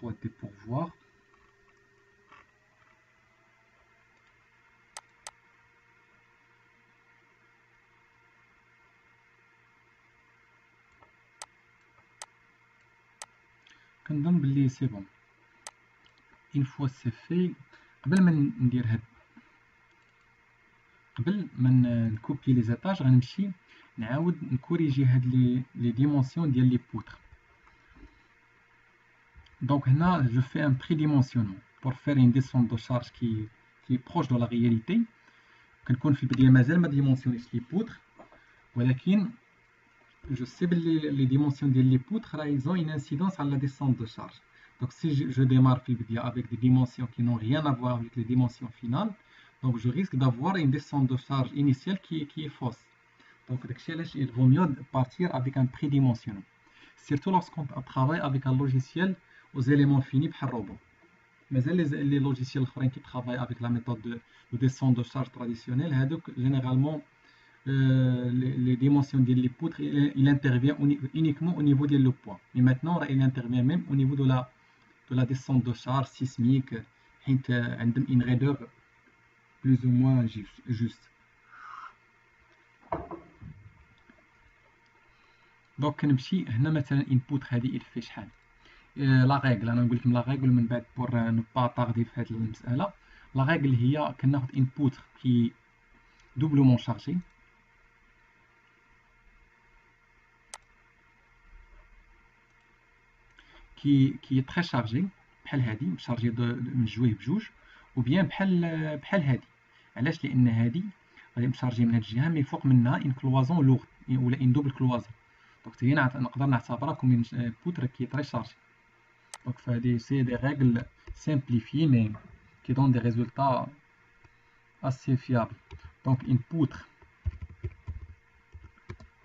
boîte des pourvoirs. كنظن بلي سي بون. اون فوا سي في، قبل ما ندير هاد، قبل ما نكوبي لي زيتاج غنمشي نعاود نكوريجي هاد لي ديمونسيون ديال لي بوتر. دونك هنا جو في ان بريديمونسيونمون بور فير اون ديسونت دو شارج كي بروش دو لا رياليتي. كنكون في البدايه مازال ما ديمونسيونيش لي بوتر، ولكن je sais que les dimensions des poutres ils ont une incidence à la descente de charge. Donc si je démarre avec des dimensions qui n'ont rien à voir avec les dimensions finales, donc je risque d'avoir une descente de charge initiale qui est fausse. Donc il vaut mieux partir avec un prédimensionnement, surtout lorsqu'on travaille avec un logiciel aux éléments finis par robot. Mais les logiciels qui travaillent avec la méthode de descente de charge traditionnelle, généralement les dimensions des poutres, il intervient uniquement au niveau du poids. Et maintenant, il intervient même au niveau de la descente de charge sismique, une raideur plus ou moins juste. Donc, نمشي هنا مثلا une poutre هذه il fait شحال. لا ريغل انا نقول لكم لا ريغل من بعد بور نو با طاردي في هذه المساله. لا ريغل هي كناخذ une poutre qui doublement chargée qui est très chargé بحال هادي مشارجي من جويه بجوج، ou bien بحال هادي. علاش؟ لان هادي غادي مشارجي من هاد الجهه مي فوق منها ان كلوازون لوغ ولا ان دوبل كلوازون. دونك هي نقدر نعتبرها كوم اون بوتر كي تري شارجي. دونك فهادي سي دي ريغل سامبليفي مي qui donnent des résultats assez fiables. Donc une poutre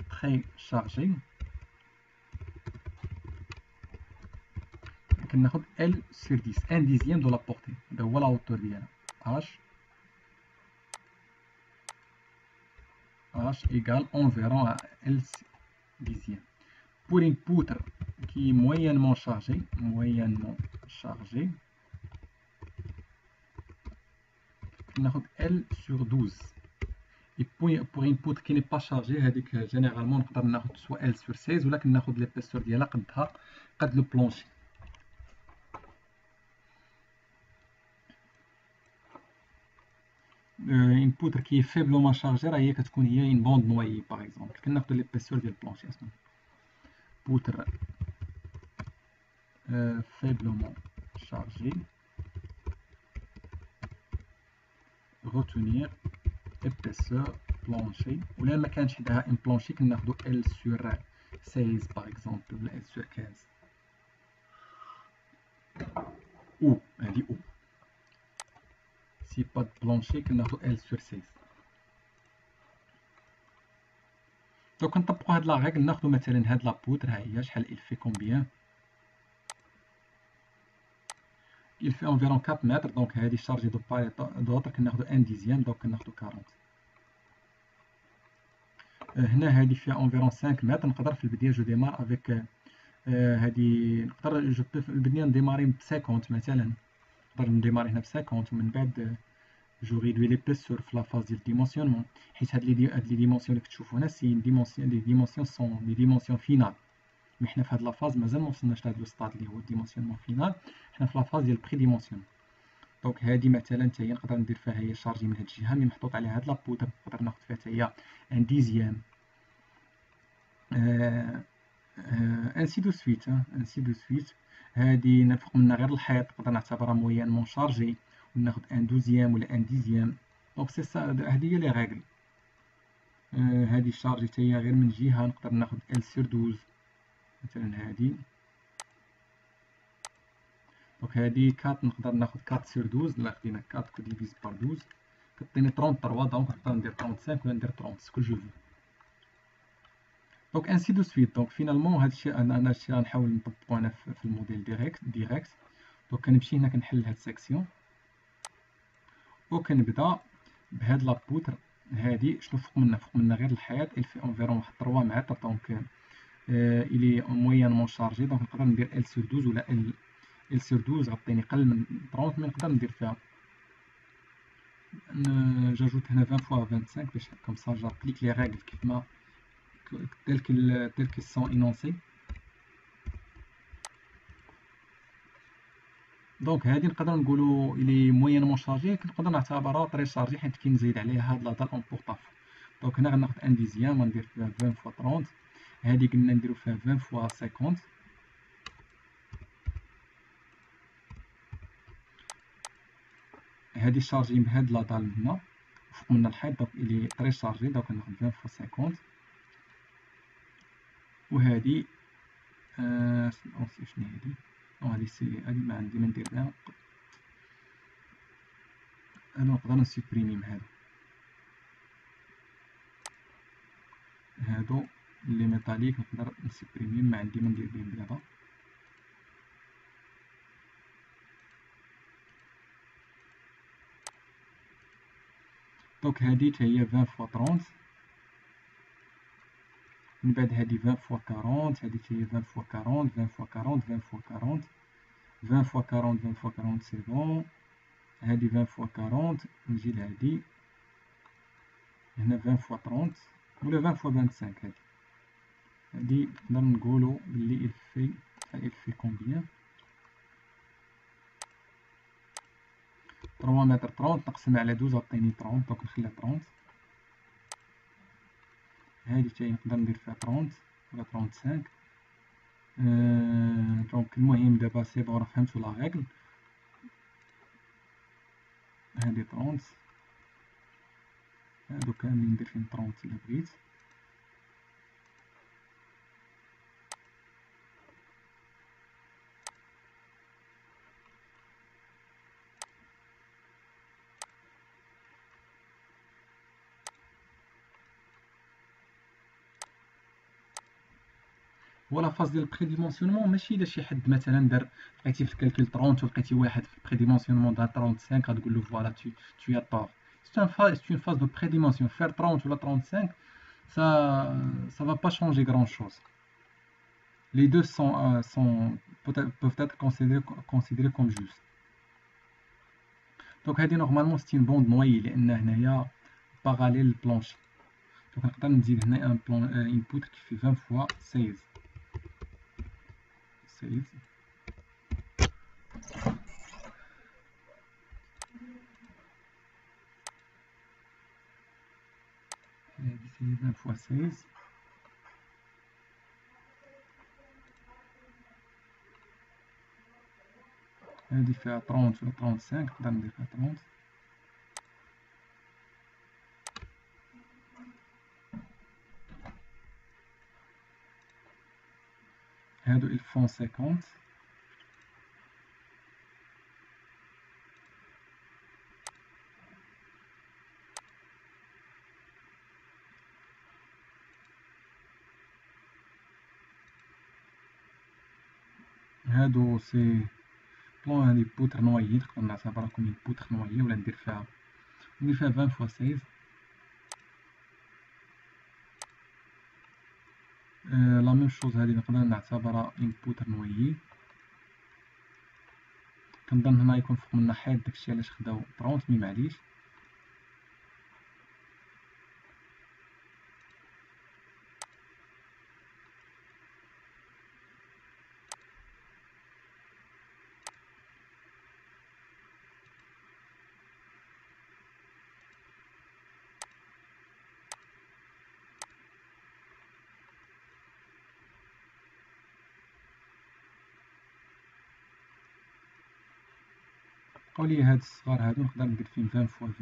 très chargée كناخد L sur 10, 1 dixième de la portée. هذا هو لا hauteur ديالها H égale environ à L dixième. Pour une poutre qui est moyennement chargée, ناخد L sur 12. Et pour une poutre qui n'est pas chargée, هذيك généralement نقدر ناخد soit L sur 16 ولكن ناخد l'épaisseur ديالها قد لو بلونشي. une poutre qui est faiblement chargée هي كتكون هي une bande noyée par exemple. كناخدو l'épaisseur ديال البلونشي اسمها poutre faiblement chargée. retenir épaisseur plancher. ولا ما كانش عندها une plancher كناخدو L sur 16 par exemple ولا L sur 15. ou هادي ou si pas de plancher كناخدو L sur 16. دونك كنطبقو هاد لا ريغل. ناخدو مثلا هاد لا بوتر ها هي شحال il fait combien. il fait environ 4 mètres. donc هادي chargée de part et d'autre كناخدو 1 dixième donc كناخدو 40. هنا هادي فيها environ 5 mètres. نقدر في البداية جو ديمار افيك هادي نقدر جو في البداية نديماري ب 50 مثلا. نقدر نديماري هنا ب 50 ومن بعد جو ريدوي ليبيسور في لا فاز ديال الديمونسيونمون، حيت هاد لي ديمونسيون اللي كتشوفو هنا سي ديمونسيون لي ديمونسيون سون لي ديمونسيون فينال. مي حنا في هاد لا فاز مازال موصلناش لهاد لو ستاد اللي هو الديمونسيونمون فينال، حنا في لا فاز ديال البري ديمونسيون. دونك هادي مثلا حتى هي نقدر ندير فيها هي شارجي من هاد الجهه مي محطوط عليها هاد لابودر، نقدر ناخد فيها حتى هي ان ديزيام انسي دو سويت انسي دو سويت. هادي نفوق منها غير الحيط نقدر نعتبرها مويانمون شارجي وناخد ان دوزيام ولا ان ديزيام. دونك سي سا هادي هي لي ريغل. هادي شارجي حتى هي غير من جهه نقدر ناخد ال سور 12 مثلا هادي. دونك هادي 4 نقدر ناخد 4 سور 12. لا خدينا 4 كو ديفيز بار 12 كتعطيني 33. دونك نقدر ندير 35 ولا ندير 30 سكو جو في. دونك انسي دو سويت. دونك فينالمون هادشي انا هادشي غنحاول نطبقو انا في الموديل ديريكت. دونك كنمشي هنا كنحل هاد السيكسيون وكنبدا بهاد لابوتر هادي. شنو فوق منها غير الحيط. il fait environ واحد 3 متر. دونك il est moyennement chargé. دونك نقدر ندير L sur 12 ولا ال sur 12 غطيني قل من 30 مي نقدر ندير فيها جاجوت هنا 20 fois 25 باش كوم سا جابليك لي ريغل كيفما telles qu'elles sont énoncées. دونك هادي نقدر نقولو إلي موينمون شارجي، نقدر نعتبرها طري شارجي حيت كنزيد عليها هاد لا دال اون بورطافول. دونك هنا غناخد ان ديزيام غندير فيها 20 fois 30، هادي قلنا نديرو فيها 20 fois 50. هادي شارجي من هاد لا دال هنا فوق منا الحيط، دونك إلي طري شارجي. دونك ناخد 20 fois 50. وهادي شنو هادي؟ هادي هادي ما عندي ما ندير بها. أنا نقدر نسوبريمي من هادو لي ميتاليك، نقدر نسوبريمي ما عندي ما ندير بهم دابا. دونك هادي تا هي 20 fois 30، من بعد هادي 20 fois 40، هادي تا هي 20 fois 40 20 fois 40 20 fois 40 20 fois 40 20 fois 40 سي بون. هادي 20 fois 40، نجي لهادي هنا 20 fois 30 ولا 20 fois 25. هادي نقدر نقولو بلي il fait combien 3 متر 30 نقسم على 12 عطيني 30، دونك نخليها 30. هادي تاهي نقدر ندير فيها 30 ولا 35. دونك المهم دابا سي بون راه فهمتو لا ريغل. هادي 30، هادو كاملين ندير فيهم 30 إلا بغيت. هو لا فاز ديال البريديمونسيونمون ماشي الا شي حد مثلا دار لقيتي في الكالكول 30 ولقيتي واحد في البريديمونسيونمون دار 35 غتقول له فوالا tu as tort. C'est une phase de prédimension. Faire 30 ou la 35, ça va pas changer grand chose. Les deux peuvent être considérés comme justes. Donc هذه normalement c'est une bande noyée لان هنايا parallèle planche. Donc نقدر نزيد هنا une poutre qui fait 20 fois 16. هذه 20 fois 16. هذه فيها 30 ولا 35، نقدر ندير فيها 30. هادو ils font 50. هادو سي بلون هادي بوتر نويي، نقدر نعتبرها كوم بوتر نويي ولا ندير فيها 20 fois 16. لا ميم شوز هادي نقدر نعتبرها اون بوتر نويي. كنظن هنا يكون فوق منا حيط، داكشي علاش خداو 30 مي معليش. بقاولي هاد الصغار هادو نقدر ندير فيهم 20 fois 20.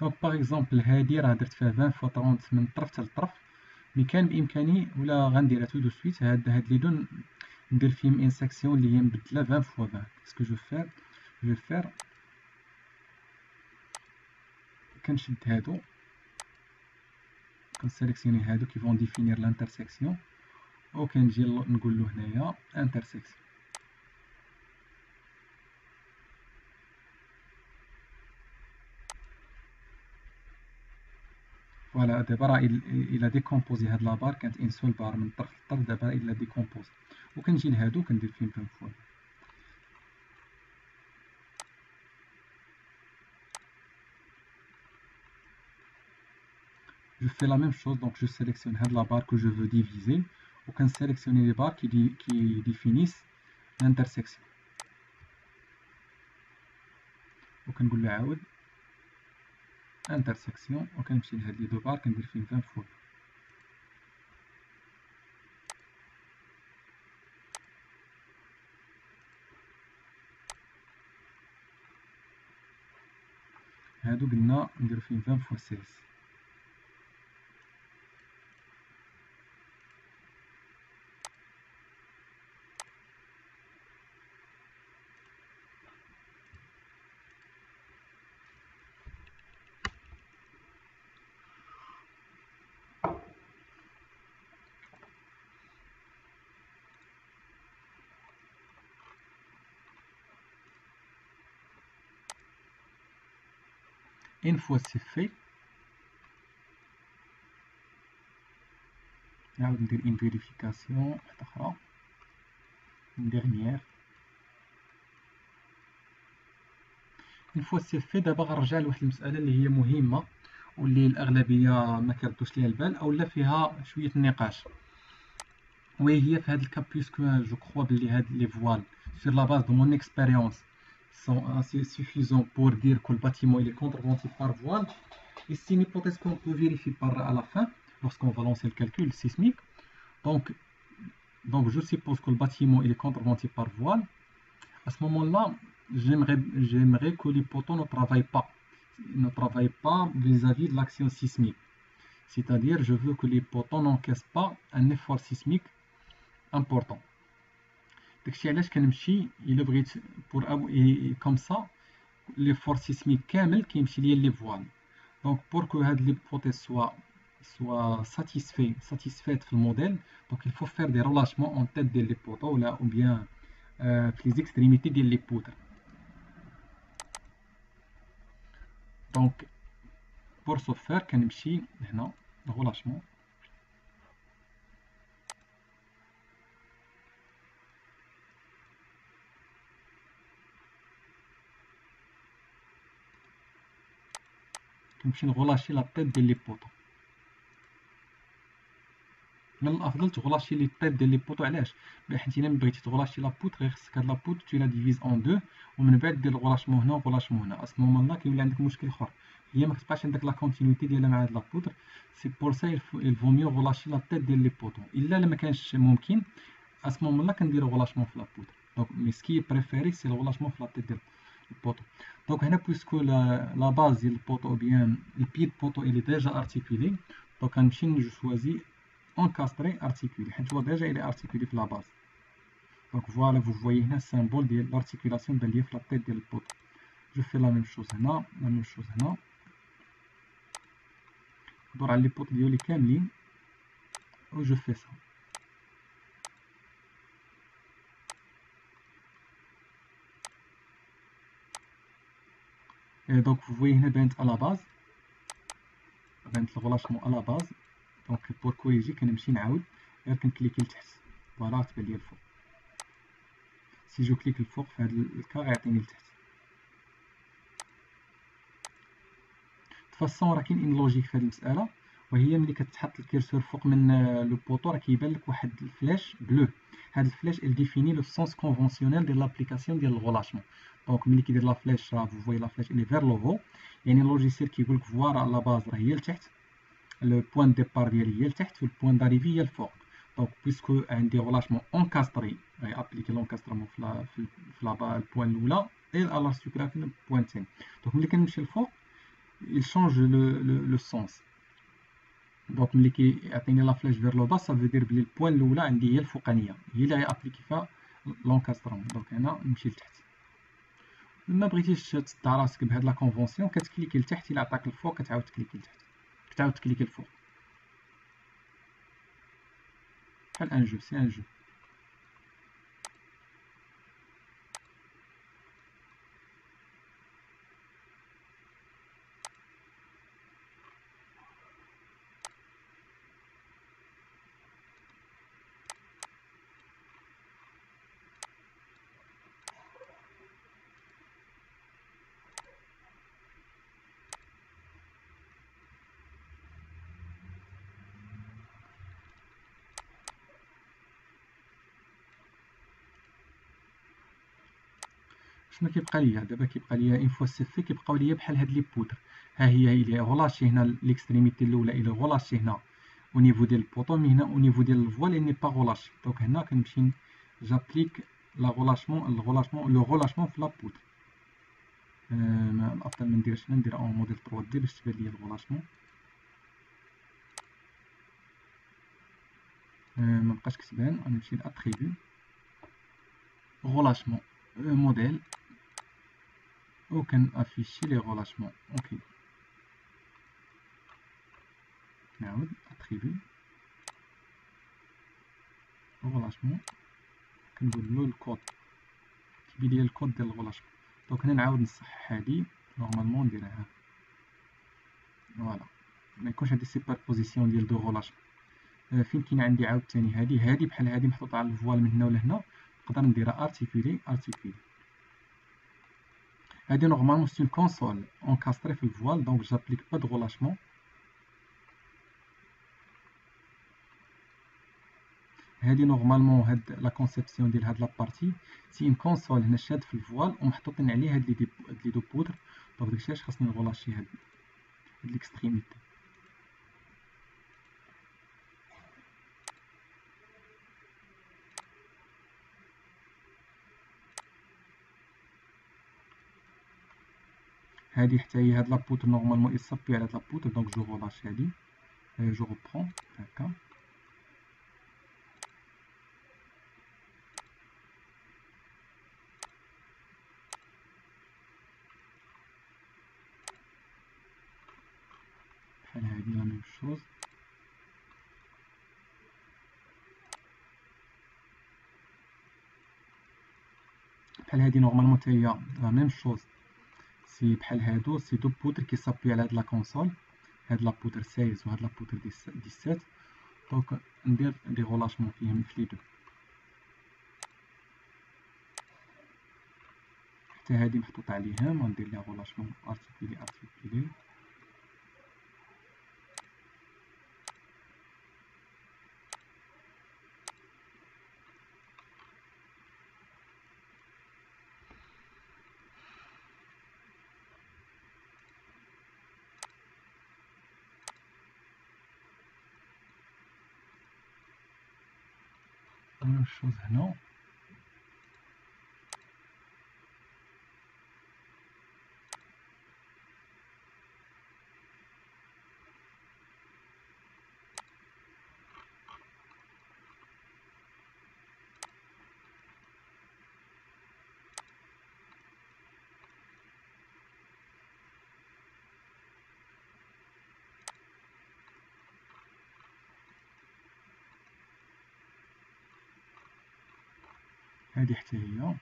دونك باغ اكزومبل هادي راه درت فيها 20 fois 30 من طرف حتى لطرف، مي كان بامكاني ولا غنديرها تو دو سويت هاد لي دون ندير فيهم ان سيكسيون اللي هي مبدله 20 fois 20. سكو جو فير كنشد هادو، كنسيليكسيوني هادو كي فون ديفينير لانترسيكسيون، وكنجي نقول له هنايا انترسيكسيون. فوالا دابا راه الى ديكومبوزي هاد لابار، كانت ان سول بار من الطرف للطرف، دابا الى ديكومبوزي. وكنجي لهادو كندير فيهم 20 فوا. Je fais la même chose, donc je sélectionne la barre que je veux diviser, ou qu'on sélectionne les barres qui définissent l'intersection. وكنقول له عاود intersection، وكنمشي لهاد لي دو بار كندير فيهم 20 فوا. هادو قلنا نديرو فيهم 20 فوا 16. Une fois c'est fait, نعاود ندير une vérification واحدة أخرى، une dernière. une fois c'est fait، دابا غنرجع لواحد المسألة اللي هي مهمة واللي الأغلبية ما كيردوش ليها البال أولا فيها شوية النقاش، وهي في هاد الكا بويسكو جو كخوا بلي هاد لي فوال sur la base de mon expérience sont assez suffisants pour dire que le bâtiment il est contreventi par voile. Et c'est une hypothèse qu'on peut vérifier à la fin, lorsqu'on va lancer le calcul sismique. Donc je suppose que le bâtiment il est contreventi par voile. À ce moment-là, j'aimerais que les poteaux ne travaillent pas vis-à-vis de l'action sismique. C'est-à-dire, je veux que les poteaux n'encaissent pas un effort sismique important. داكشي علاش كنمشي الا بغيت كوم سا l'effort sismique كامل كيمشي ليا لي فوال. Donc pour que l'hypothèse soit satisfaite في الموديل، donc il faut faire des relâchements en tête ديال لي بوطو ou bien في les extrémités ديال لي بوتر. Donc pour ce faire كنمشي هنا relâchement، كنمشي نغولاشي لا طيط ديال لي بوطو. من الافضل تغولاشي لي طيط ديال لي بوطو، علاش؟ حيت الا بغيتي تغولاشي لا بوتر غير خصك هاد لا بوتر تو لا ديفيز اون دو، ومن بعد دير الغولاشمون هنا وغولاشمون هنا. اس مومون لا كيولي عندك مشكل اخر، هي ما كتبقاش عندك لا كونتينيتي ديالها مع هاد لا بوتر. سي بور سا il vaut mieux غولاشي لا طيط ديال لي بوطو. الا ما كانش ممكن اس مومون لا كندير غولاشمون في لا بوتر. دونك مي سكي بريفيري سي الغولاشمون في لا طيط ديال البوطو. دونك هنا بويسكو لا باز ديال البوطو بيان البي دو بوطو il est déjà articulé، دونك غنمشي جو شوازي encastré articulé حيت هو déjà il est articulé في la base. donc voilà vous voyez هنا symbole ديال l'articulation بان ليا في la tête ديال البوطو. je fais la même chose هنا la même chose هنا، ندور على لي بوط ديالي كاملين و je fais ça. et donc vous voyez هنا بانت à la base، بانت الغلاشمون à la base. donc pour كوريجي كنمشي نعاود غير كنكليكي لتحت، فوالا تبان ليا الفوق. سي جو كليك الفوق في هذا الكا غيعطيني لتحت. فاسون راه كاين ان لوجيك في هذه المساله، وهي ملي كتحط الكيرسور فوق من لو بوطو راه كيبان لك واحد الفلاش بلو. هاد الفلاش il définit le sens conventionnel de l'application ديال الغلاشمون. دونك ملي كيدير لا فلاش راه فو فوي لا فلاش اللي فير لو هو، يعني اللوجيسيال كيقول لك فوا راه لا باز راه هي لتحت، لو بوين ديبار ديالي هي لتحت والبوين داريفي هي الفوق. دونك بويسكو عندي غلاشمون اونكاستري غيابليكي لونكاسترمون في لا البوين الاولى اي الارتيكولاسيون في البوين الثاني. دونك ملي كنمشي الفوق il change le sens. دونك ملي كيعطيني لا فلاش فير لو با سا فو دير بلي البوين الاولى عندي هي الفوقانيه، هي اللي غيابليكي فيها لونكاسترمون. دونك هنا نمشي لتحت. ما بغيتيش تصدع راسك بهاد لا كونفونسيون كتكليكي لتحت، الا عطاك الفوق كتعاود تكليكي لتحت، كتعاود تكليكي الفوق. بحال ان جو، سي ان جو. شنو كيبقى ليا دابا؟ كيبقى ليا اون فوا سي في كيبقاو ليا بحال هاد لي بودر. ها هي الى غولاشي هنا ليكستريميتي الاولى، الى غولاشي هنا او نيفو ديال البوطو، مي هنا او نيفو ديال الفوال il n'est pas غولاشي. دونك هنا كنمشي جابليك لا غولاشمون لو غولاشمون في لا بودر. الافضل ما نديرش هنا، ندير اون موديل 3 دي باش تبان ليا الغولاشمون. مبقاش كتبان، غنمشي لاتريبيو غولاشمون موديل وكنافيشي لي غولاشمون. اوكي نعاود اتريبيو غولاشمون، كنبدلو الكود، كيبين ليا الكود ديال الغولاشمون. دونك هنا نعاود نصحح هادي، نورمالمون نديرها فوالا، ما يكونش عندي سوبربوزيسيون ديال دو غولاشمون. فين كاين عندي عاوتاني هادي بحال هادي محطوطة على الفوال من هنا ولا هنا، نقدر نديرها ارتيكولي. هادي نورمالمون سي اون كونسول اونكاستري في الفوال، دونك جابليك با دو غولاشمون. هادي نورمالمون هاد لا كونسيبسيون ديال هاد لابارتي سي اون كونسول هنا شاد في الفوال ومحطوطين عليه هاد لي دو بودر. دونك داكشي علاش خاصني نغولاشي هاد ليكستريميتي. هادي حتى هي هاد لابودر نورمالمون يصبي على هاد لابودر، دونك جو غولاش هادي، جو روبرون هكا. بحال هادي لا ميم شوز. بحال هادي نورمالمون حتى هي لا ميم شوز، سي بحال هادو سي دو بودر كيصابي على هاد لا كونسول، هاد لا بودر 16 وهاد لا بودر 17. دونك ندير دي غولاشمون فيهم في لي دو. حتى هادي محطوطة عليهم، غندير ليها غولاشمون ارتيكولي. لا ميم شوز هنا. هادي حتى هي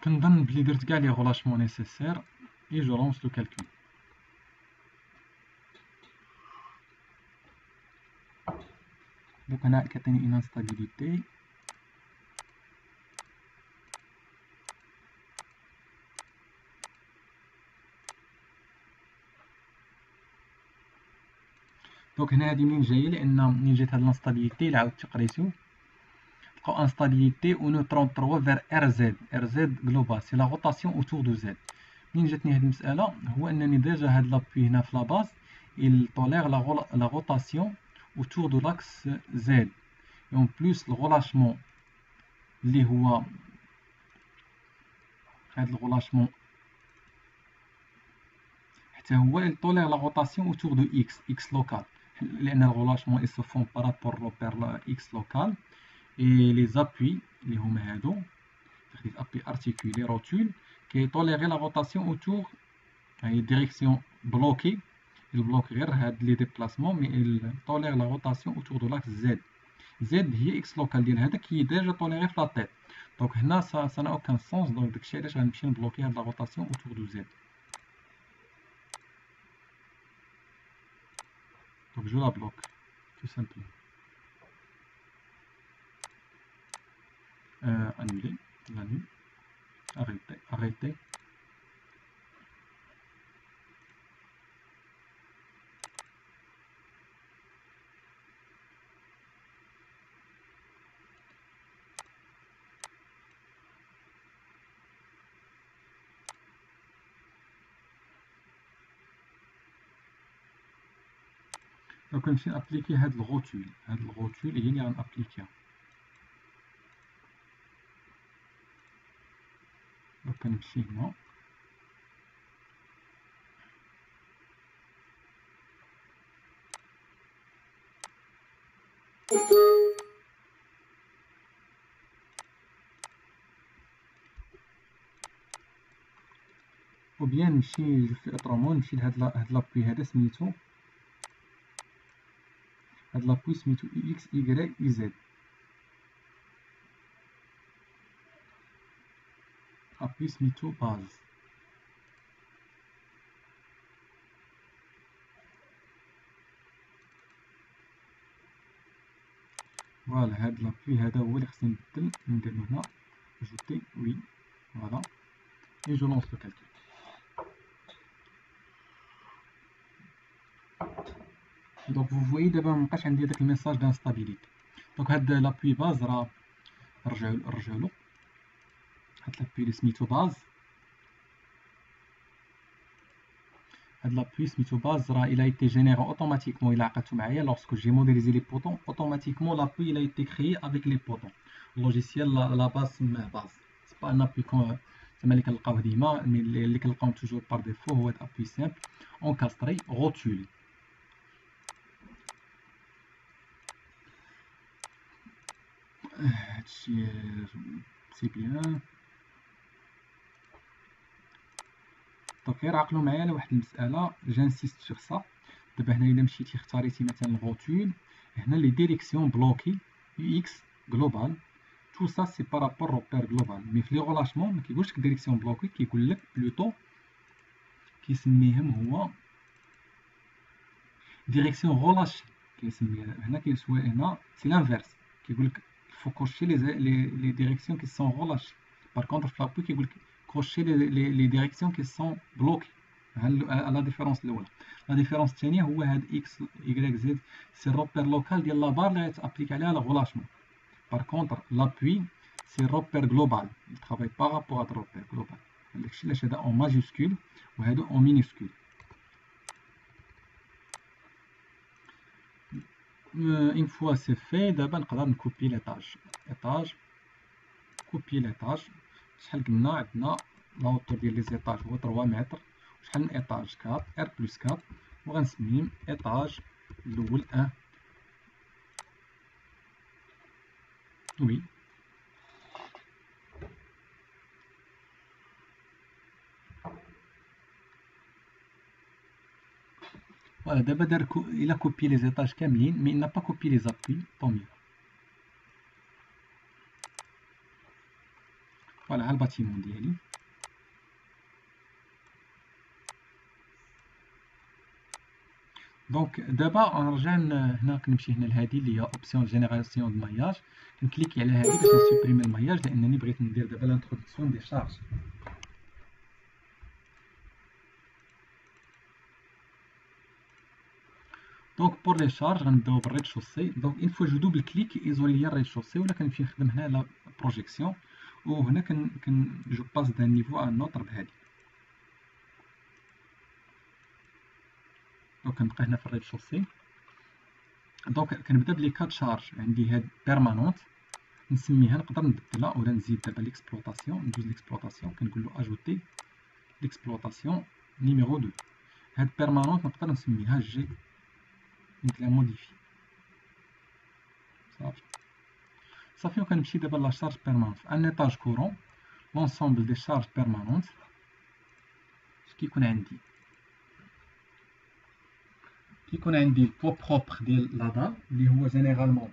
كنظن بلي درت كاع لي غولاشمون نيسيسير اي جو لونس لو كالكول. دوك هنا كيعطيني اون انستابيليتي. دونك هنا هادي منين جايه؟ لان منين جات هاد الانستابيليتي اللي عاودت قريتو لقاو انستابيليتي او نيوترون 3 فير ار زد. ار زد جلوبال سي لا روتاسيون اوتور دو زد. منين جاتني هاد المساله هو انني ديجا هاد لابوي هنا في لا باز il tolère la rotation autour de l'axe Z et en plus le relâchement اللي هو هاد الغلاشمون حتى هو il tolère la rotation autour de X local لأن الغلاشمون ils se font par rapport au repère X local et les appuis اللي هما هادو les appuis articulés rotules qui tolèrent la rotation autour هي direction bloquée. Il bloque غير هاد لي ديبلاسمون مي il tolère la rotation autour de l'axe Z. Z هي X local ديال هذاك كي ديجا طوليري في لا تيت. دونك هنا ça n'a aucun sens. دونك داكشي علاش غنمشي نبلوكي هاد لا روتاسيون autour de Z. دونك جو لا بلوك tout simplement. Annuler, l'annule, arrêter. دونك نمشي نابليكي هاد الغوتول. هاد الغوتول هي اللي غنابليكيها. دونك كنمشي هنا او بيان نمشي في اوترومون نمشي لهاد لابوي هذا سميتو هاد لابوي سميتو اكس اي زد. ابوي سميتو باز. فوالا هاد لابوي هذا هو اللي خصني نبدل. ندير هنا اجوتي وي فوالا اي جو لونس لو كالكول. دونك فو فوي دابا مبقاش عندي داك الميساج دانستابيليتي. دونك هاد لابوي باز راه نرجعو هاد لابوي اللي سميتو باز. هاد لابوي سميتو باز راه il a été généré automatiquement الا عقلتو معايا lorsque j'ai modélisé les potons automatiquement l'appui il a été créé avec les potons. اللوجيسيال لا باز سماه باز سي با ان ابوي زعما اللي كنلقاوه ديما مي اللي كنلقاو توجور بار ديفو هو هاد ابوي سامبل اونكاستري روتولي. هادشي سي بيان. دونك غير عقلوا معايا على واحد المساله جانسيست سور سا. دابا هنا الا مشيتي اختاريتي مثلا الغوتول هنا لي ديريكسيون بلوكي يو اكس جلوبال تو سا سي بارابور روبير جلوبال. مي في لي غولاشمون ما كيقولش لك ديريكسيون بلوكي كيقول لك بلوتو كيسميهم هو ديريكسيون غولاشي كيسميها هنا كيسوى هنا سي لانفيرس كيقول لك faut cocher les directions qui sont relâchées. Par contre, في l'appuie كيقول لك cocher les directions qui sont bloquées. la différence الاولى. la différence الثانيه هو هاد x y z سي الروبير لوكال ديال لا بار اللي غتابليك عليها الغولاشمون. Par contre, l'appui c'est repère global. Il travaille par rapport à repère global. داكشي علاش هذا en majuscule وهادو en minuscule. Une fois c'est fait, دابا نقدر نكوبي ليطاج كوبي ليطاج. شحال قلنا عندنا لاوتور ديال لي زيطاج هو 3 متر. شحال من ايطاج 4 ار بلس 4 وغنسميهم ايطاج الاول 1 وي. فوالا دابا دار الى كوبي لي زيطاج كاملين مي n'a pas copié les appuis طون ميو. فوالا ها الباتيمون ديالي. دونك دابا غنرجع هنا كنمشي هنا لهادي اللي هي اوبسيون جينيراسيون دو ماياج، كنكليكي على هادي باش نسوبريمي الماياج لانني بغيت ندير دابا لانتروداكسيون دي شارج. دونك بور لي شارج غنبداو بالريد شوسي. دونك اون فوا جو دوبل كليك ايزولي ليا الريد شوسي، ولا كنمشي نخدم هنا لا بروجيكسيون، وهنا جو باس دان نيفو ان اوتر بهادي. دونك كنبقى هنا في الريد شوسي. دونك كنبدا بلي كات شارج. عندي هاد بيرمانونت نسميها، نقدر نبدلها ولا نزيد دابا ليكسبلوطاسيون، ندوز ليكسبلوطاسيون كنقول له اجوتي ليكسبلوطاسيون نيميرو 2. هاد بيرمانونت نقدر نسميها جي، ندير موديفي صافي. صافي وكنمشي دابا لا شارج بيرمانونت في ان ايطاج كورون. لونسومبل دي شارج بيرمانونت كيكون عندي البوا بروبر ديال لا دال اللي هو جينيرالمون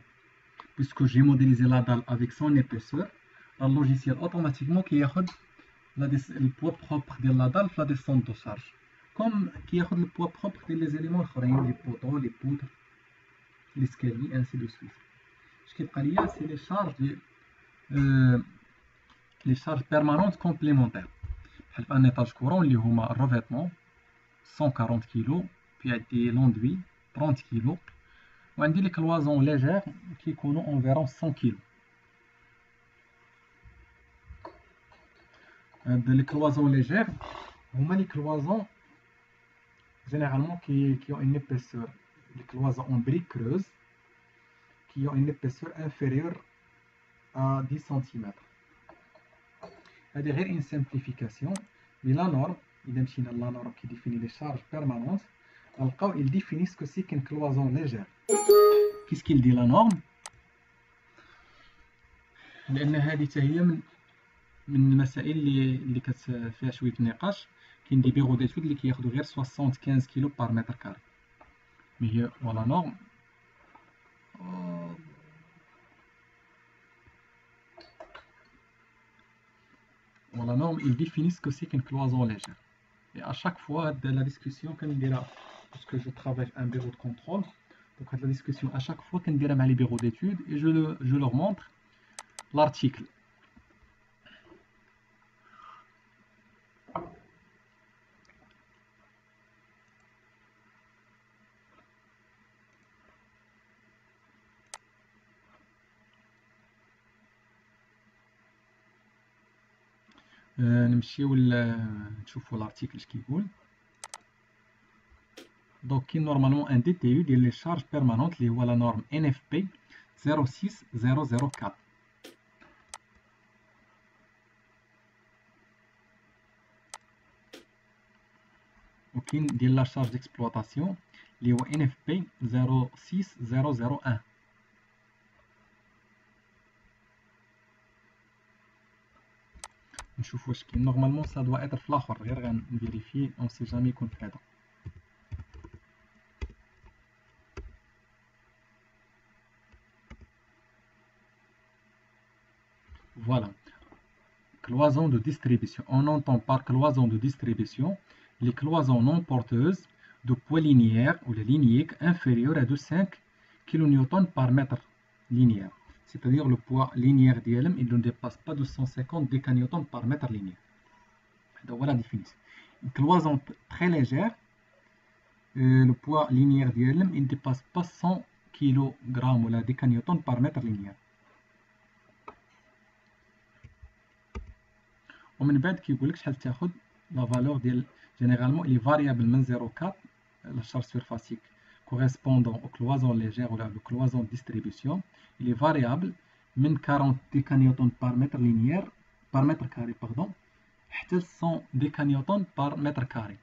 puisque j'ai modélisé la dalle avec son épaisseur, le logiciel automatiquement كياخد le poids propre de la dalle في la descente de charge, comme كياخد le poids propre ديال les éléments الاخرين، les poteaux, les poutres, l'escalier, ainsi de suite. اش كيبقى ليا سي لي شارج لي شارج بيرمانونت كومبليمونتير، بحال في ان ايطاج كورون اللي هما الريفيتمون 140 كيلو، في عندي لوندوي 30 كيلو، وعندي لي كلوازون ليجير كيكونوا انفيرون 100 كيلو. هاد لي كلوازون ليجير هما لي كلوازون généralement qui ont une épaisseur, les cloisons en briques creuses qui ont une épaisseur inférieure à 10 cm. هذه غير une simplification، mais la norme إذا مشينا la norme qui définit les charges permanentes غنلقاو il définit ce que c'est qu'une cloison légère. Qu'est-ce qu'il dit la norme؟ لأن هذه حتى هي من المسائل اللي فيها شوية نقاش. كاين دي بيرو ديتود اللي كياخدو غير 75 كيلو بار متر كاري، مي هي ولا نورم ولا نورم il définit ce que c'est qu'une cloison légère. Et à chaque fois de la discussion كنديرها parce que je travaille un bureau de contrôle, donc la discussion à chaque fois كنديرها مع les bureaux d'études et je leur montre l'article. نمشيو نشوفوا الارتيكل اش كيقول. دونك كاين نورمالمون ان دي تي يو ديال لي شارج بيرمانونت اللي هو لا نورم ان اف بي 06004. وكاين ديال لا شارج ديكسبلوطاسيون اللي هو ان اف بي 06001. نشوف واش كاين. نورمالمون سا دوا اتر في الاخر، غير غنفيريفي اون سي جامي يكون في هذا. Voilà. Cloison de distribution. On entend par cloison de distribution les cloisons non porteuses de poids linéaire ou les linéiques inférieurs à 5 kN par mètre linéaire. C'est-à-dire le poids linéaire d'ILM, il ne dépasse pas 250 décanewtons par mètre linéaire. Donc voilà la définition. Une cloison très légère, le poids linéaire d'ILM, il ne dépasse pas 100 kg ou la décanewtons par mètre linéaire. ومن بعد كيقول لك شحال تاخذ لا فالور ديال جينيرالمون لي فاريابل من 0.4 لا شارج سيرفاسيك كوريسبوندون او كلوازون ليجير ولا لو كلوازون ديستريبيسيون لي فاريابل من 40 ديكانيوتون بار متر لينيير بار متر كاري باردون حتى 100 ديكانيوتون بار متر كاري.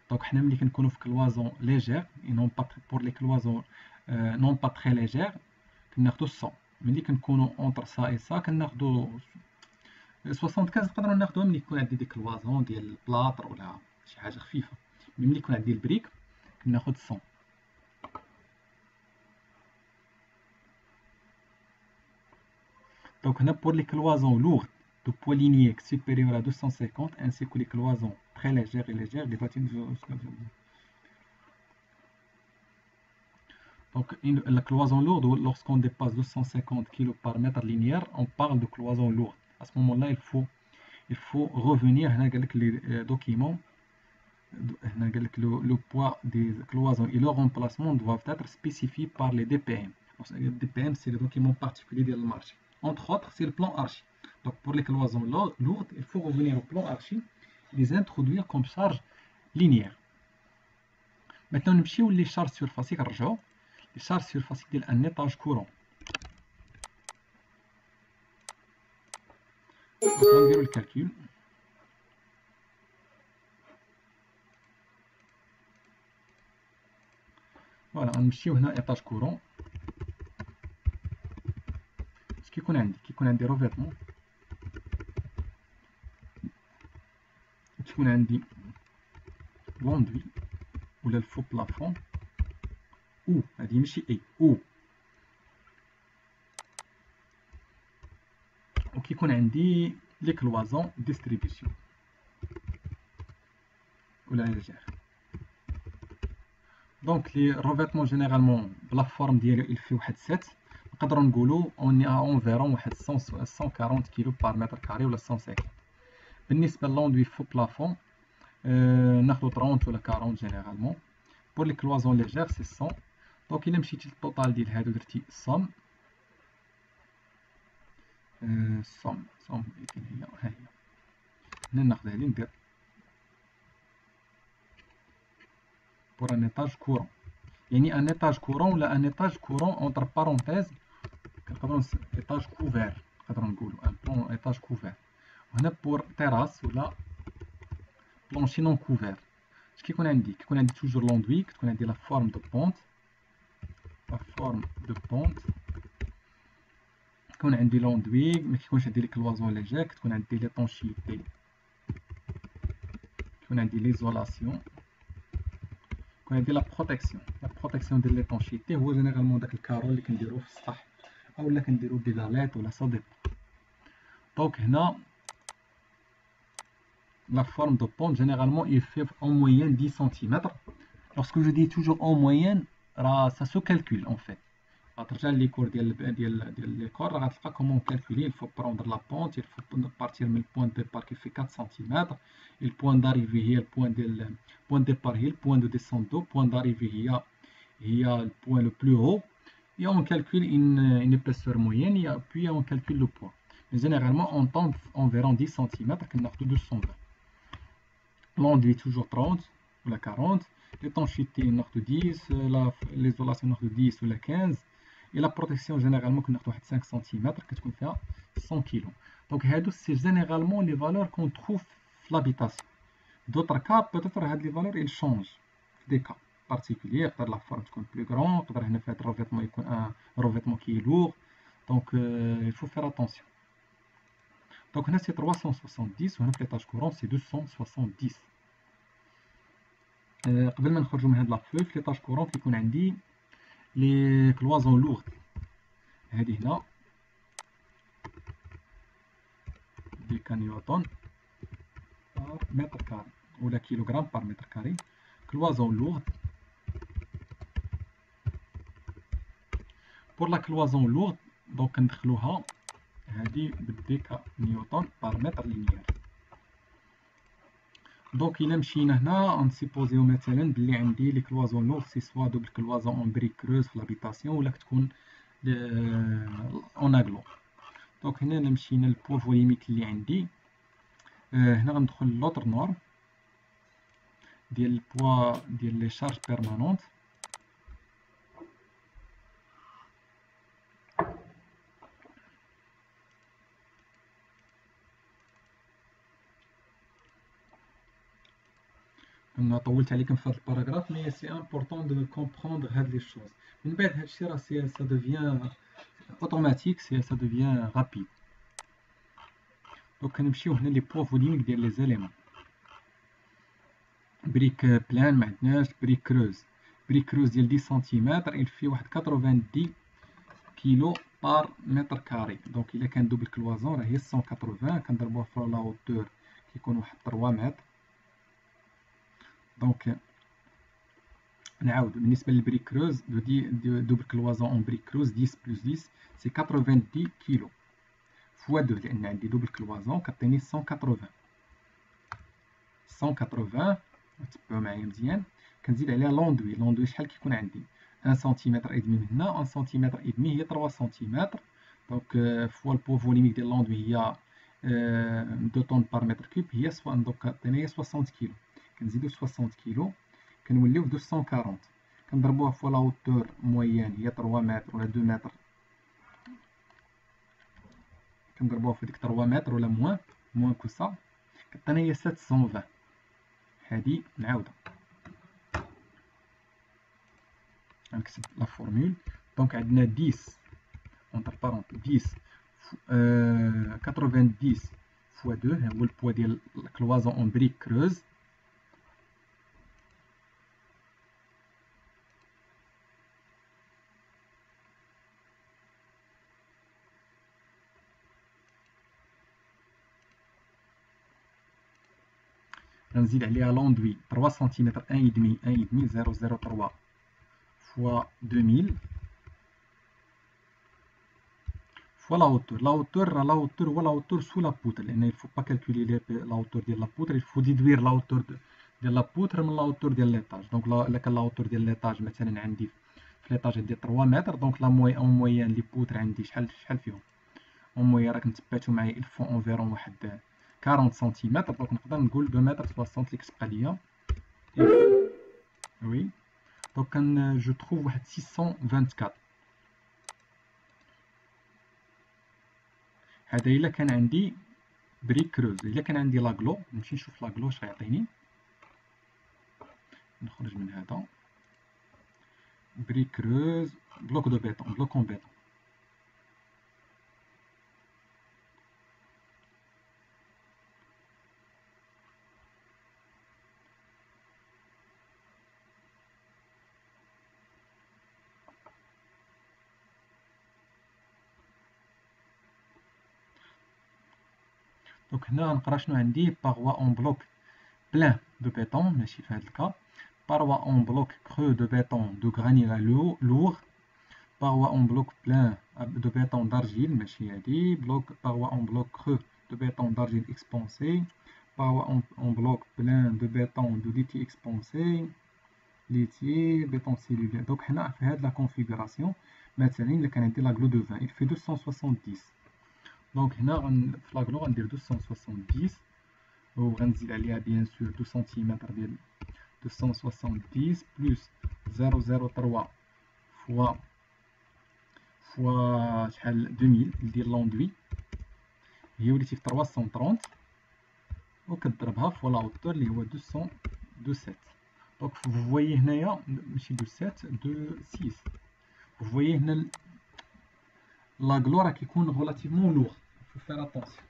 دونك حنا ملي كنكونوا في كلوازون ليجير اي نون با بور لي كلوازون نون با تري ليجير كناخذوا 100. ملي كنكونوا اونتر سا اي سا كناخذوا 75. نقدروا ناخذوها ملي يكون عندي ديك الكلوازون ديال البلاطر ولا شي حاجه خفيفه، ملي يكون عندي البريك كناخذ 100. دونك هنا بور لي كلوازون لوغ de poids linéaire supérieur à 250 ainsi que les cloisons très légères et légères des bâtiments. Donc la cloison lourde, lorsqu'on dépasse 250 kg par mètre linéaire, on parle de cloison lourde. À ce moment-là, il faut revenir à les documents. Le poids des cloisons et leur remplacement doivent être spécifiés par les DPM. Les DPM, c'est le document particulier de la marche. Entre autres, c'est le plan archi. Donc pour les cloisons lourdes, il faut revenir au plan archi et les introduire comme charge linéaire. Maintenant, nous allons les charges surfaciques. Les charges surfaciques d'un étage courant. Donc on va faire le calcul. Voilà, on va à étage courant. Ce qui est des revêtements. تكون عندي لوندوي ولا الفو بلافون او هذه ماشي اي او وكيكون عندي لي كلوازون ديستريبيسيون ولا ليجير. دونك لي روفيتمون جينيرالمون بلا فورم ديالو il fait واحد 7 نقدروا نقولوا اون انفيرون واحد 140 كيلو بار متر كاري ولا 150. بالنسبه للوندوي فو بلافون ناخذ 30 ولا 40 جينيرالمون. بور لي كلوازون ليجير سي 100. دونك الا مشيتي للطوطال ديال هادو درتي صم صم هي ها هي هنا ناخذ هادي ندير بور ان ايطاج كورون، يعني ان ايطاج كورون ولا ان ايطاج كورون اونتر بارونتيز كنقدروا ايطاج كوفير نقدروا نقولوا ان بلون ايطاج كوفير. وهنا بور تيراس ولا بلونشي نون كوفير اش كيكون عندي؟ كيكون عندي توجور لوندوي كتكون عندي لا فورم دو بونت كيكون عندي لوندوي ما كيكونش عندي لي كلوازون ليجير كتكون عندي ليطونشيتي كيكون عندي ليزولاسيون كيكون عندي لا بروتيكسيون ديال ليطونشيتي هو جينيرالمون داك الكارو اللي كنديرو في السطح اولا كنديرو دي لاليت ولا صا ديبون. دونك هنا la forme de pente, généralement, il fait en moyenne 10 cm. Lorsque je dis toujours en moyenne, ça se calcule en fait. Les cours comment calculer. Il faut prendre la pente, il faut partir du point de départ qui fait 4 cm. Le point d'arrivée, le point de départ, le point de descente, le point d'arrivée, il y a le point le plus haut. Et on calcule une épaisseur moyenne, et puis on calcule le poids. Mais généralement, on tente environ 10 cm, qu'on a 220. L'enduit toujours 30 ou la 40, l'étanchéité 10, l'isolation 10 ou la 15, et la protection généralement 5 cm qui fait 100 kg. Donc c'est généralement les valeurs qu'on trouve dans l'habitation. D'autres cas, peut-être les valeurs ils changent. Des cas particuliers, peut-être la forme est plus grande, peut-être un revêtement qui est lourd. Donc il faut faire attention. Donc là c'est 370 وهنا في l'étage courant c'est 270. قبل ما نخرجوا من هاد لافوي في l'étage courant كيكون عندي لي كلوازون لوغد. هادي هنا دي كانيوتون بار متر كاري ولا كيلوغرام بار متر كاري. كلوازون لوغد. بور لا كلوازون لوغد دونك كندخلوها هادي بالديكا نيوتن بار متر لينيير. دونك الا مشينا هنا نسيبوزيو مثلا بلي عندي لي كلوازون لوغ سي سوا دوبل كلوازون اون بريك كروز في لابيتاسيون ولا كتكون اون اغلو. دونك هنا الا مشينا للبوا فوليميك اللي عندي هنا غندخل لوطر نورم ديال البوا ديال لي شارج بيرمانونت. انا طولت عليكم في هذا الباراغراف مي سي امبورطون دو كومبروندر هاد لي شوز. من بعد هاد الشيء راه سا دوفيان اوتوماتيك سا دوفيان رابيد. دونك كنمشيو هنا لي بوا فوليميك ديال لي زيليمون. بريك بلان ما عندناش بريك كروز. بريك كروز ديال 10 سنتيمتر il fait واحد 90 كيلو بار متر كاري. دونك الا كان دوبل كلوازون راه هي 180 كنضربوها في لا هوتور كيكون واحد 3 متر. دونك نعاود بالنسبه للبريك كروز دوبل كلوازون اون بريك كروز 10 بلس 10 سي 90 كيلو فوا 2 لان عندي دوبل كلوازون كطيني 180 تبعوا معايا مزيان. كنزيد عليها لوندوي شحال كيكون عندي 1 سنتيمتر اي دمي من هنا 1 سنتيمتر اي دمي هي 3 سنتيمتر. دونك فوا البو فوليميك ديال لوندوي هي 2 طن بار متر كوب هي دوك عطينا هي 60 كيلو. كنزيدو 60 كيلو كنوليو في 240 كنضربوها فوا لا هوتور مويان هي 3 متر ولا 2 متر كنضربوها في ديك 3 متر ولا موان كو سا كطينا هي 720. هادي نعاودها غنكتب لا فورمول. دونك عندنا 10 اونتر بارونت 10 90 فوا 2 هو البوا ديال الكلوازون اون بريك كروز. غنزيد عليها لوندوي 3 سنتيمتر 1,5 003 فوا 2000 فوا لا هوتور. لا هوتور هو لا هوتور سو لا بوتر لان يلفو با كالكولي لا هوتور ديال لا بوتر يلفو ديدوير لا هوتور ديال لا بوتر من لا هوتور ديال ليطاج. دونك الا كان لا هوتور ديال ليطاج مثلا عندي في ليطاج عندي 3 متر دونك لا اون مويان لي بوتر عندي شحال فيهم اون مويان راكم تبعتو معايا يلفو اونفيرون واحد 40 سنتيمتر. دونك نقدر نقول 2 متر 60 اللي كتبقى ليا وي. دونك كان جو تروف واحد 624. هذا الا كان عندي بريك كروز. الا كان عندي لاغلو نمشي نشوف لاغلو اش غيعطيني. نخرج من هذا بريك كروز بلوك دو بيتون بلوك اون بيتون. دونك هنا غنقرا شنو عندي باغوا اون بلوك بلان دو بيتون ماشي في هذا الكا. باغوا اون بلوك كرو دو بيتون دو غرانيلا لوغ. باغوا اون بلوك بلان دو بيتون دارجيل ماشي هادي. باغوا اون بلوك كرو دو بيتون دارجيل اكسبونسي. باغوا اون بلوك بلان دو بيتون دو ليتي اكسبونسي ليتي بيتون سيلولير. دونك حنا في هاد لا كونفيغوراسيون مثلا الا كان عندي لاغلو دو 20 il fait 270. دونك هنا في لاغلو غندير 270 وغنزيد عليها بيان سور 2 سنتيمتر ديال 270 بلس 003 فوا شحال 2000 ديال لوندوي هي وليتي في 330 وكتضربها فوا لا هوتور اللي هو 227. دونك فويي هنايا ماشي 27 6 فويي هنا لاغلو راه كيكون غولاتيفمون لوغ. faut faire attention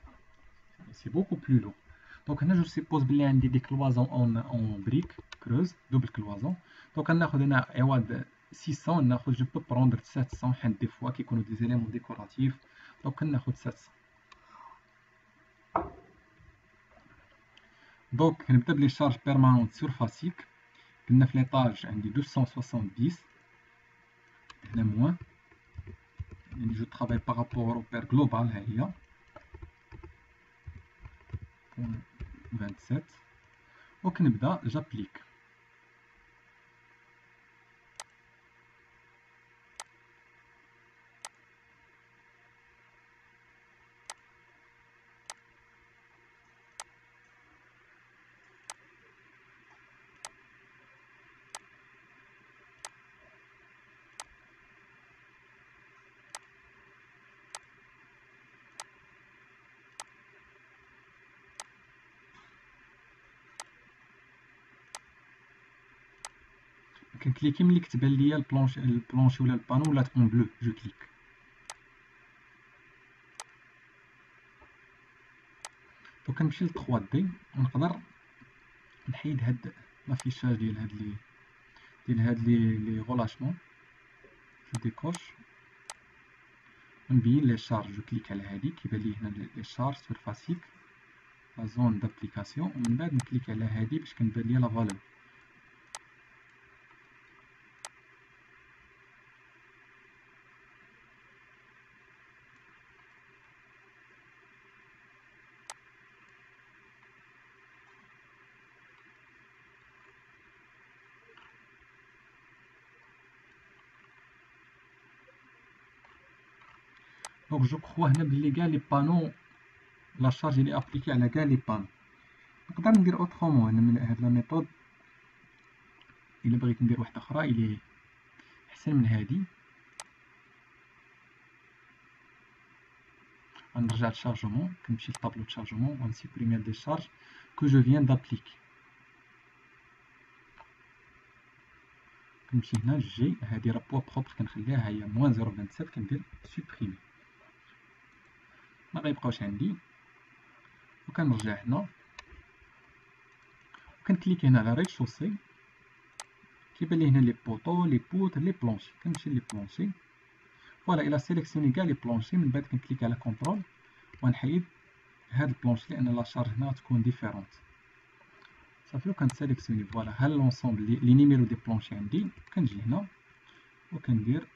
c'est beaucoup plus lourd. دونك هنا جو سيبوز بلي عندي دي كلوازون اون بريك كروز دوبل كلوازون. دونك غناخد هنا عوض 600 ناخد جو بو بروندر 700 حيت دي فوا كيكونوا دي زيليمون ديكوراتيف. دونك كناخد 700. دونك كنبدا بلي شارج بيرمانونت سورفاسيك. قلنا في ليطاج عندي 270 هنا موان يعني جو ترافاي بارابور او بير جلوبال ها هي 27 وكنبدا جابليك. كنكليكي ملي كتبان ليا البلونشي ولا البانو ولات اون بلو جو كليك. دونك كنمشي ل 3 دي ونقدر نحيد هاد لافيشاج ديال هاد لي غولاشمون جو ديكوش نبين لي شارج، جو كليك على هادي كيبان لي هنا لي شارج سور فاسيك لا زون دابليكاسيون، ومن بعد نكليك على هادي باش كنبان لي لا فالور. دونك جو كخوا هنا بلي كاع لي بانو لا شارج اللي ابليكي على كاع لي بانو. نقدر ندير اوترومون هنا من هاد لا ميثود، الا بغيت ندير واحده اخرى اللي احسن من هادي. غنرجع للشارجمون، كنمشي لطابلو د شارجمون غنسيبريمي دي شارج كو جو فيان دابليكي. كنمشي هنا للجي، هادي راه بوا بروبر كنخليها هي موان 0.27، كندير سوبريمي ما غيبقاوش عندي. وكنرجع هنا وكنكليكي هنا على ريتشوسي، كيبان لي هنا لي بوطو لي بوتر لي بلونشي. كنمشي لي بلونشي، فوالا الى سيليكسيوني كاع لي بلونشي، من بعد كنكليك على كونترول ونحيد هاد البلونشي لان لا شارج هنا تكون ديفيرونت. صافي وكنسيليكسيوني فوالا ها لونسومبل لي نيميرو دي بلونشي عندي. كنجي هنا وكندير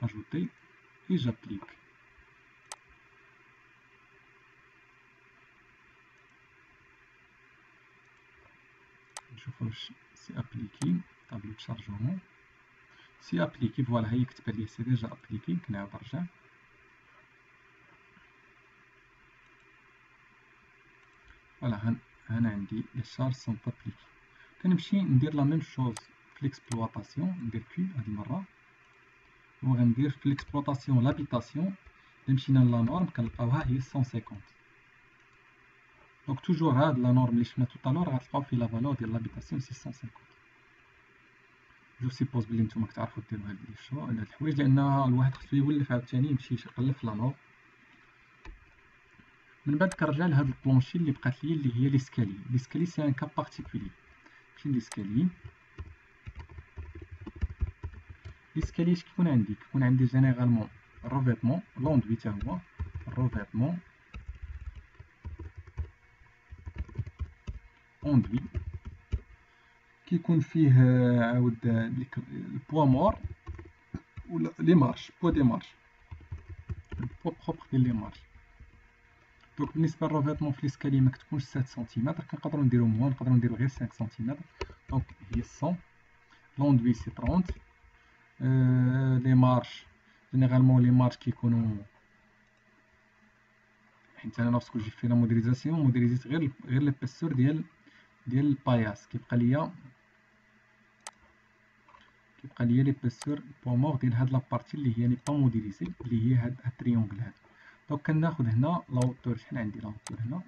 اجوتي اي جابليك. نشوف واش سي ابليكي طابلو د شارجمون. سي ابليكي فوالا هي كتبان لي سي ديجا ابليكي. كنعاود نرجع فوالا هنا عندي لي شارج سون ابليكي. كنمشي ندير لا ميم شوز في ليكسبلوطاسيون، ندير كيو هاد المره وغندير في ليكسبلوطاسيون لابيتاسيون اللي مشينا لا نورم كنلقاوها هي 150. دونك توجور هاد لا نورم اللي شفنا توطالور غتلقاو فيه لا فالور ديال لابيتاسيون سي 150. جو سيبوز بلي نتوما كتعرفو ديرو هاد الحوايج لان الواحد خصو يولف عاوتاني يمشي يقلب في لا نورم. من بعد كنرجع لهاد البلونشي اللي بقات لي اللي هي ليسكالي. ليسكالي سي ان كا بارتيكولي. نمشي ليسكالي. ليسكالي اش كيكون عندي؟ كيكون عندي جينيرالمون الروفيتمون لوندوي تا هو الروفيتمون اوندوي كيكون فيه عاود البوا مور ولا لي مارش، بوا دي مارش، البوا بروبر ديال لي مارش. دونك بالنسبه للروفيتمون في ليسكالي ما كتكونش 7 سنتيمتر، كنقدروا نديرو موان، نقدروا نديرو غير 5 سنتيمتر. دونك هي 100. لوندوي سي 30. لي مارش جينيرالمون لي مارش كيكونوا، حيت انا لوغسكو جي في لا موديليزاسيون موديليزيت غير ليبيسور ديال الباياس، كيبقى ليا ليبيسور بوا مور ديال هاد لابارتي اللي هي ني با موديليزي، اللي هي هاد التريونغل هذا. دونك كناخد هنا لاوتور، شحال عندي لاوتور هنا؟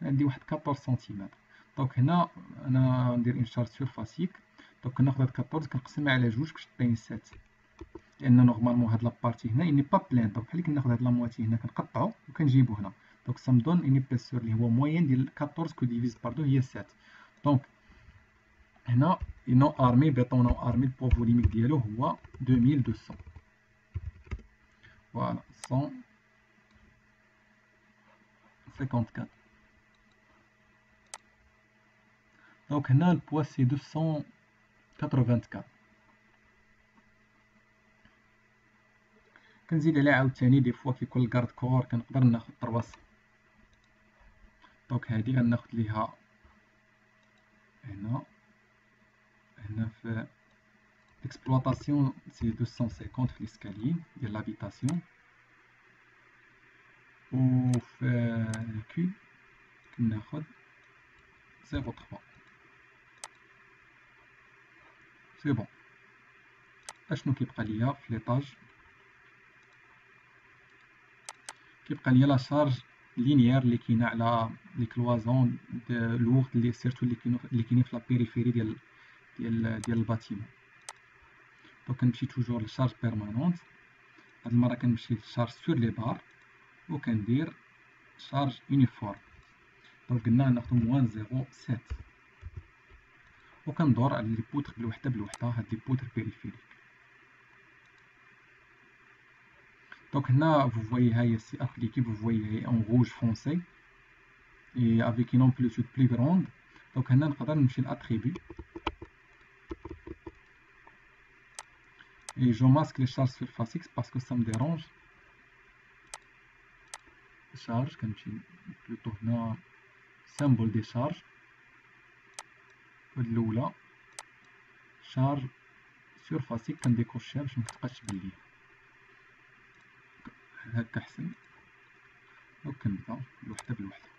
عندي واحد 14 سنتيمتر. دونك هنا انا ندير اون شارج سورفاسيك. دونك كناخد هاد 14 كنقسمها على جوج باش تعطيني 7، لان نورمالمون هاد لابارتي هنا اني با بلان. دونك بحال كناخد هاد لا مواتي هنا كنقطعو وكنجيبو هنا. دونك سا مدون اون ايبيسور اللي هو موين ديال 14 كو ديفيز بار 2 هي 7. دونك هنا نو ارمي بيطون نو ارمي البوا فوليميك ديالو هو 2200. فوالا 154. دونك هنا البوا سي 284. كنزيد عليها عاوتاني دي فوا كيكون الكارد كور كنقدر ناخد 300. دونك هادي غناخد ليها هنا في l'exploitation سي 250 في ليسكالي ديال لابيتاسيون، و في الكي كناخد 0.3. سي بون. اشنو كيبقى ليا في ليطاج؟ كيبقى ليا لا شارج لينيير اللي كاينه على لي كلوازون لوغد اللي سيرتو اللي كاينين في لا بيريفيري ديال الباتيمون. دونك كنمشي توجور للشارج بيرمانونت. هاد المره كنمشي للشارج سور لي بار وكندير شارج يونيفورم. دونك قلنا ناخدو موان 0.7 وكندور على لي بوتر بالوحده هاد لي بوتر بيريفيريك. Donc là, vous voyez ici appliqué, vous voyez en rouge foncé et avec une amplitude plus grande. Donc là, on va aller l'attribut et je masque les charges surface X parce que ça me dérange. Charge, comme plutôt là, symbole des charges. الأولى charge surface X كنديكوشيها باش متبقاش تبان ليا. هكا أحسن. وكنبدا الوحدة بالوحدة.